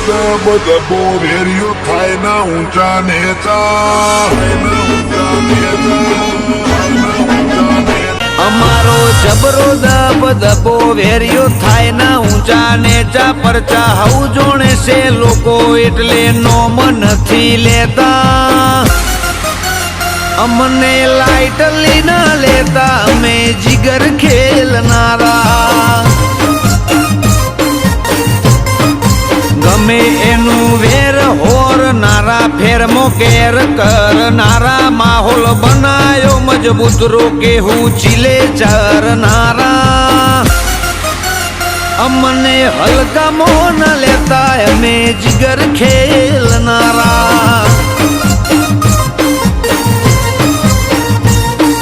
દબો વેર્યું થાય ના ઊંચા નેતા અમારો જબરો દબો વેર્યો થાય ના ઊંચા નેચા પરચા હઉ જોણે છે લોકો એટલે નોમ નથી લેતા અમને લાઈટ લીના લેતા અમે જીગર ખેલનારા ગમે એનું વેર હોરનારા ફેરમો કેર કરનારા માહોલ બનાયો મજબૂત રોકે હું ચીલે ચરનારા અમને હલકા મોન લેતા અમે જીગર ખેલનારા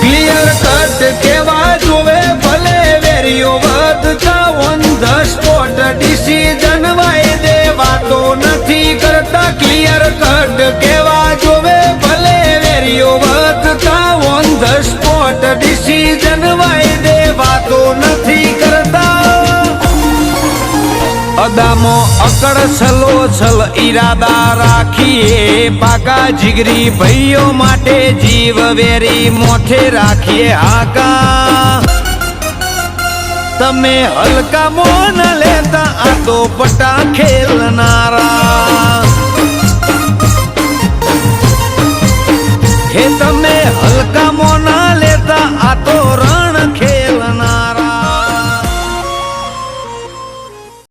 ક્લિયર કટ કેવા જોવે ભલે વેરીઓ વધતા ઓન ધ સ્પોટ ડિસિઝન વાય વાતો નથી કરતા ક્લિયર કટ કેવા જોવે ભલે વેરીઓ વધતા ઓન ધ સ્પોટ ડિસિઝન વાય વાતો નથી કરતા અદામો અકડ છલો છલ ઈરાદા રાખીએ પાકા જીગરી ભાઈઓ માટે જીવ વેરી મોઠે રાખીએ હાકા તમે હલકા મોન લેતા આ તો પટા ખેલનારા